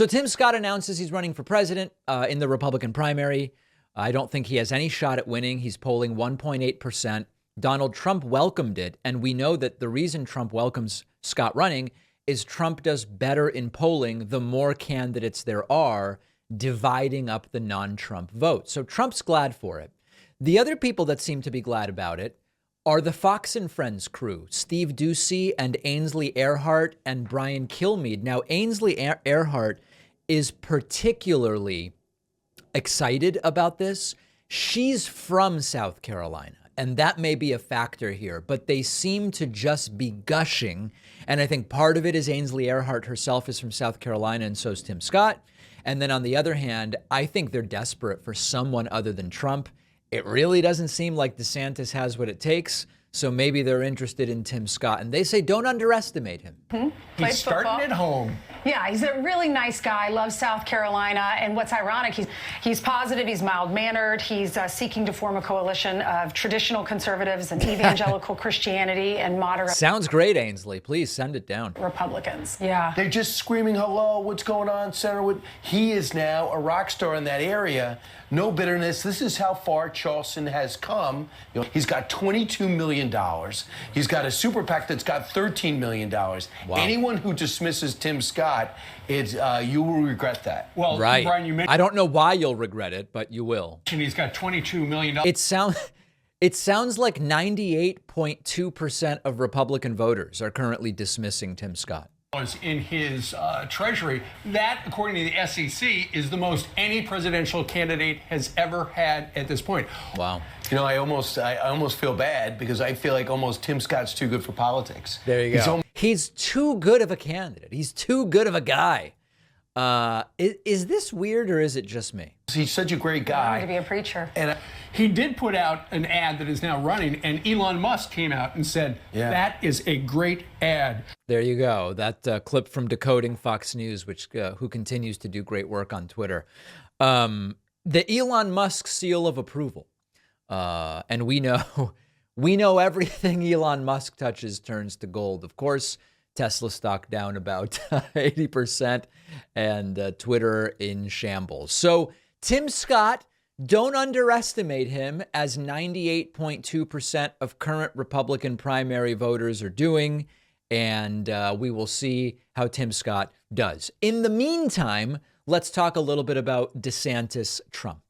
So Tim Scott announces he's running for president in the Republican primary. I don't think he has any shot at winning. He's polling 1.8%. Donald Trump welcomed it. And we know that the reason Trump welcomes Scott running is Trump does better in polling the more candidates there are, dividing up the non-Trump vote. So Trump's glad for it. The other people that seem to be glad about it are the Fox and Friends crew, Steve Doocy and Ainsley Earhart and Brian Kilmeade. Now, Ainsley Earhart is particularly excited about this. She's from South Carolina, and that may be a factor here, but they seem to just be gushing. And I think part of it is Ainsley Earhart herself is from South Carolina, and so is Tim Scott. And then on the other hand, I think they're desperate for someone other than Trump. It really doesn't seem like DeSantis has what it takes. So maybe they're interested in Tim Scott. And they say don't underestimate him. He's starting at home. Yeah, he's a really nice guy, loves South Carolina. And what's ironic, he's positive, he's mild-mannered, he's seeking to form a coalition of traditional conservatives and evangelical Christianity and moderate... Sounds great, Ainsley. Please send it down. Republicans, yeah. They're just screaming, hello, what's going on, Senator? He is now a rock star in that area. No bitterness. This is how far Charleston has come. You know, he's got $22 million. He's got a super PAC that's got $13 million. Wow. Anyone who dismisses Tim Scott, you will regret that. Well, right. Brian, you mentioned I don't know why you'll regret it, but you will. He's got $22 million. It sounds like 98.2% of Republican voters are currently dismissing Tim Scott In his treasury. That, according to the SEC, is the most any presidential candidate has ever had at this point. Wow. You know, I almost feel bad because I feel like almost Tim Scott's too good for politics. There you go. He's too good of a candidate. He's too good of a guy. Is this weird or is it just me? He's such a great guy. To be a preacher. And he did put out an ad that is now running, and Elon Musk came out and said, that is a great ad. There you go. That clip from Decoding Fox News, which who continues to do great work on Twitter. The Elon Musk seal of approval. And we know everything Elon Musk touches turns to gold. Of course, Tesla stock down about 80% and Twitter in shambles. So Tim Scott, don't underestimate him, as 98.2% of current Republican primary voters are doing. And we will see how Tim Scott does. In the meantime, let's talk a little bit about DeSantis Trump.